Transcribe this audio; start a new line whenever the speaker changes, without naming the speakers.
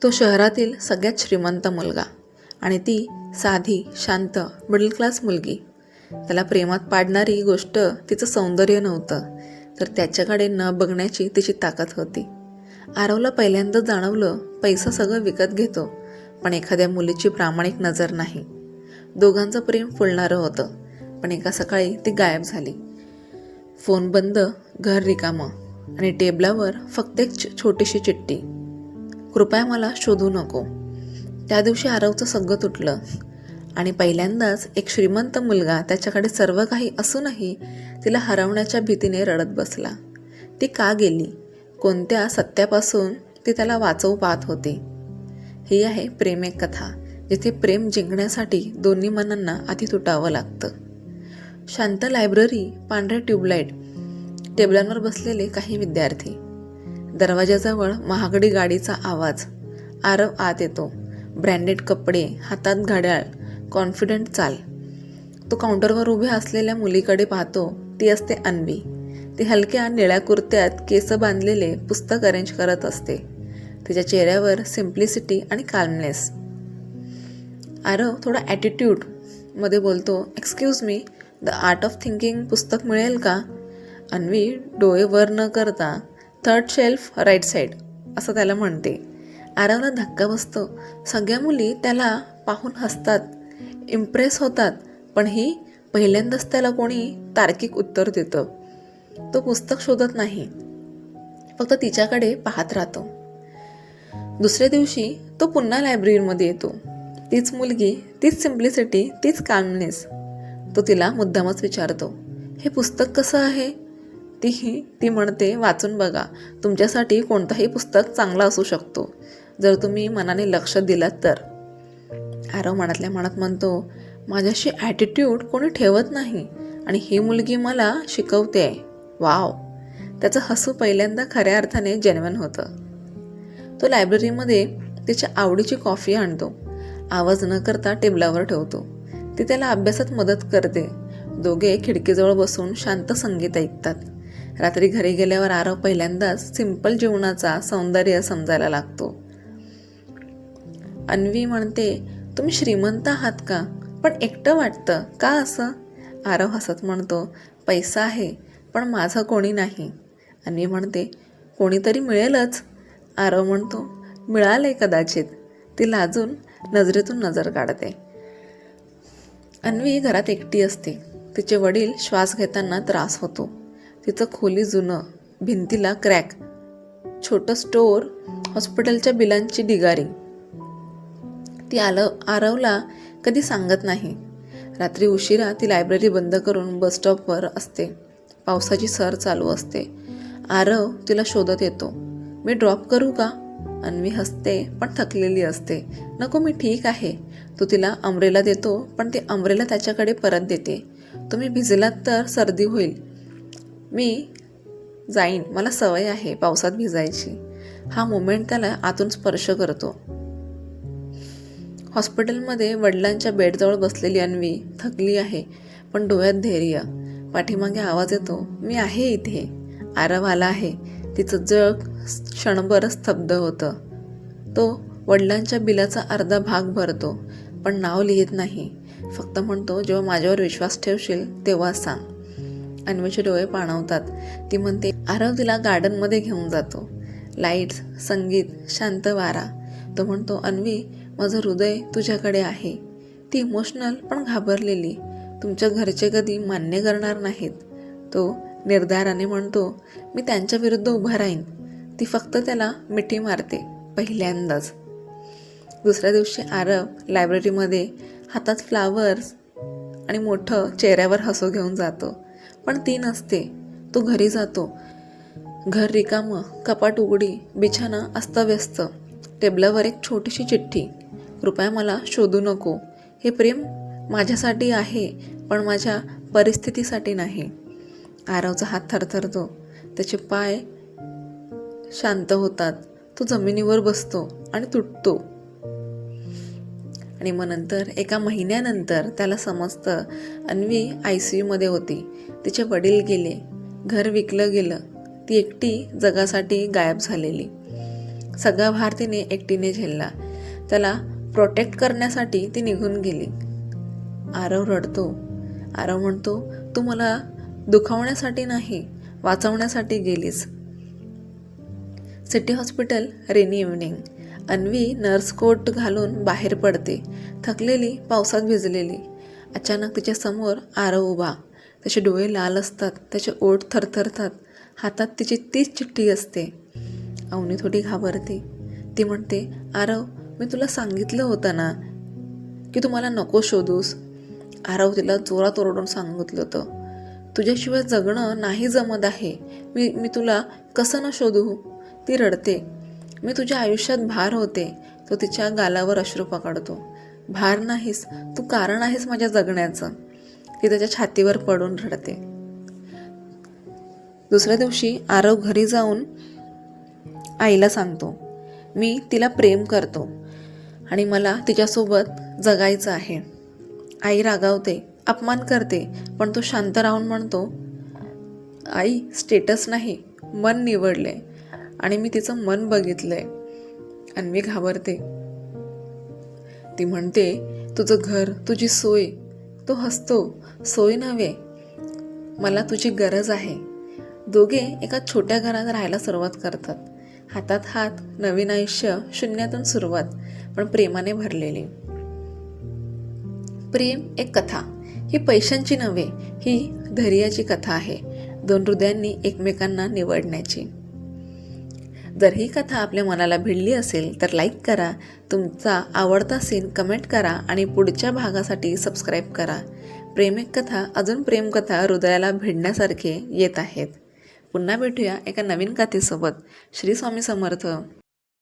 तो शहरातील सगळ्यात श्रीमंत मुलगा आणि ती साधी शांत मिडल क्लास मुलगी. त्याला प्रेमात पाडणारी गोष्ट तिचं सौंदर्य नव्हतं, तर त्याच्याकडे न बघण्याची तिची ताकद होती. आरवला पहिल्यांदा जाणवलं, पैसा सगळं विकत घेतो, पण एखाद्या मुलीची प्रामाणिक नजर नाही. दोघांचं प्रेम फुलणारं होतं, पण एका सकाळी ती गायब झाली. फोन बंद, घर रिकामं आणि टेबलावर फक्त एक छोटीशी चिठ्ठी. कृपया मला शोधू नको. त्या दिवशी आरवचं सगळं तुटलं आणि पहिल्यांदाच एक श्रीमंत मुलगा त्याच्याकडे सर्व काही असूनही तिला हरवण्याच्या भीतीने रडत बसला. ती का गेली? कोणत्या सत्यापासून ती त्याला वाचवू पाहत होती? ही आहे प्रेम एक कथा, जिथे प्रेम जिंकण्यासाठी दोन्ही मनांना आधी तुटावं लागतं. शांत लायब्ररी, पांढऱ्या ट्यूबलाईट, टेबलांवर बसलेले काही विद्यार्थी. दरवाजाजवळ महागडी गाडीचा आवाज. आरव आत येतो. ब्रँडेड कपडे, हातात घड्याळ, कॉन्फिडंट चाल. तो काउंटरवर उभ्या असलेल्या मुलीकडे पाहतो. ती असते अन्वी. ती हलक्या निळ्या कुर्त्यात केस बांधलेले पुस्तक अरेंज करत असते. तिच्या चेहऱ्यावर सिम्प्लिसिटी आणि काल्मनेस. आरव थोडा ॲटिट्यूडमध्ये बोलतो, excuse me, the art of thinking पुस्तक मिळेल का? अन्वी डोळे वर न करता, थर्ड शेल्फ राईट साईड असं त्याला म्हणते. आरवला धक्का बसतो. सगळ्या मुली त्याला पाहून हसतात, इम्प्रेस होतात, पण ही पहिल्यांदाच त्याला कोणी तार्किक उत्तर देतं. तो पुस्तक शोधत नाही, फक्त तिच्याकडे पाहत राहतो. दुसऱ्या दिवशी तो पुन्हा लायब्ररीमध्ये येतो. तीच मुलगी, तीच सिम्प्लिसिटी, तीच काल्मनेस. तो तिला मुद्दामच विचारतो, हे पुस्तक कसं आहे? ती म्हणते, वाचून बघा. तुमच्यासाठी कोणताही पुस्तक चांगला असू शकतो, जर तुम्ही मनाने लक्ष दिलात तर. आरव मनातल्या मनात म्हणतो, माझ्याशी ॲटिट्यूड कोणी ठेवत नाही आणि ही मुलगी मला शिकवते आहे. वाव. त्याचं हसू पहिल्यांदा खऱ्या अर्थाने जेन्युइन होतं. तो लायब्ररीमध्ये तिच्या आवडीची कॉफी आणतो. आवाज न करता टेबलावर ठेवतो. ती त्याला अभ्यासात मदत करते. दोघे खिडकीजवळ बसून शांत संगीत ऐकतात. रात्री घरी गेल्यावर आरव पहिल्यांदाच सिंपल जीवनाचा सौंदर्य समजायला लागतो. अन्वी म्हणते, तुम्ही श्रीमंत आहात का? पण एकटं वाटतं का असं? आरव हसत म्हणतो, पैसा आहे, पण माझं कोणी नाही. अन्वी म्हणते, कोणीतरी मिळेलच. आरव म्हणतो, मिळाले कदाचित. ती लाजून नजरेतून नजर काढते. अन्वी घरात एकटी असते. तिचे वडील श्वास घेताना त्रास होतो. तिचं खोली जुनं, भिंतीला क्रॅक, छोटं स्टोअर, हॉस्पिटलच्या बिलांची ढिगारी. ती आरवला कधी सांगत नाही. रात्री उशिरा ती लायब्ररी बंद करून बस स्टॉपवर असते. पावसाची सर चालू असते. आरव तिला शोधत येतो. मी ड्रॉप करू का? अन्वी हसते, पण थकलेली असते. नको, मी ठीक आहे. तो तिला अम्ब्रेला देतो, पण ती अम्ब्रेला त्याच्याकडे परत देते. तुम्ही भिजलात तर सर्दी होईल. मी जाईन, मला सवय आहे पावसात भिजायची. हा मोमेंट त्याला आतून स्पर्श करतो. हॉस्पिटलमध्ये वडिलांच्या बेडजवळ बसलेली अन्वी थकली आहे, पण डोळ्यात धैर्य. पाठीमागे आवाज येतो, मी आहे इथे. आरव आला आहे. तिचं जग क्षणभर स्तब्ध होतं. तो वडिलांच्या बिलाचा अर्धा भाग भरतो, पण नाव लिहित नाही. फक्त म्हणतो, जेव्हा माझ्यावर विश्वास ठेवशील तेव्हा सांग. अन्वीचे डोळे पाणवतात. ती म्हणते, आरव तिला गार्डनमध्ये घेऊन जातो. लाईट्स, संगीत, शांत वारा. तो म्हणतो, अन्वी, माझं हृदय तुझ्याकडे आहे. ती इमोशनल पण घाबरलेली. तुमच्या घरचे कधी मान्य करणार नाहीत. तो निर्धाराने म्हणतो, मी त्यांच्या विरुद्ध उभा राहीन. ती फक्त त्याला मिठी मारते, पहिल्यांदाच. दुसऱ्या दिवशी आरव लायब्ररीमध्ये हातात फ्लावर्स आणि मोठं चेहऱ्यावर हसू घेऊन जातो, पण ती नसते. तो घरी जातो. घर रिकामं, कपाट उघडी, बिछाना अस्ताव्यस्त. टेबलावर एक छोटीशी चिठ्ठी. कृपया मला शोधू नको. हे प्रेम माझ्यासाठी आहे, पण माझ्या परिस्थितीसाठी नाही. आरवचा हात थरथरतो. त्याचे पाय शांत होतात. तो जमिनीवर बसतो आणि तुटतो. आणि मग नंतर एका महिन्यानंतर त्याला समजतं, अन्वी ICUमध्ये होती. तिचे वडील गेले, घर विकलं गेलं. ती एकटी जगासाठी गायब झालेली. सगळा भार तिने एकटीने झेलला. त्याला प्रोटेक्ट करण्यासाठी ती निघून गेली. आरव रडतो. आरव म्हणतो, तू मला दुखावण्यासाठी नाही, वाचवण्यासाठी गेलीस. City hospital, rainy evening. Anvi nurse coat घालून बाहेर पडते, थकलेली, पावसात भिजलेली. अचानक तिच्या समोर आरव उभा. त्याचे डोळे लाल असतात, त्याचे ओठ थरथरतात. हातात तिची तीच चिठ्ठी असते. अवनी थोडी घाबरते. ती म्हणते, आरव, मी तुला सांगितलं होतं ना की तू मला नको शोधूस. आरव तिला जोरात ओरडून सांगितलं होतं, तुझ्याशिवाय जगणं नाही जमत आहे. मी तुला कसं न शोधू. ती रडते. मी तुझ्या आयुष्यात भार होते. तो तिच्या गालावर अश्रू पकडतो. भार नाहीस, तू कारण आहेस माझ्या जगण्याचं. ती त्याच्या छातीवर पडून रडते. दुसऱ्या दिवशी आरव घरी जाऊन आईला सांगतो, मी तिला प्रेम करतो आणि मला तिच्यासोबत जगायचं आहे. आई रागावते, अपमान करते, पण तो शांत राहून म्हणतो, आई, स्टेटस नाही, मन निवडले आणि मी तिचं मन बघितलंय. अन्वी घाबरते. ती म्हणते, तुझं घर, तुझी सोय. तो हसतो, सोय नव्हे, मला तुझी गरज आहे. दोघे एका छोट्या घरात राहायला सुरुवात करतात. हातात हात, नवीन आयुष्य, शून्यातून सुरुवात, पण प्रेमाने भरलेली. प्रेम एक कथा. ही पैशांची नव्हे, ही धैर्याची कथा आहे. दोन हृदयांनी एकमेकांना निवडण्याची. जर ही कथा आपल्या मनाला भिडली असेल तर लाईक करा, तुमचा आवडता सीन कमेंट करा आणि पुढच्या भागासाठी सबस्क्राईब करा. प्रेम एक कथा, अजून प्रेमकथा हृदयाला भिडण्यासारखे येत आहेत. पुन्हा भेटूया एका नवीन कथेसोबत. श्री स्वामी समर्थ.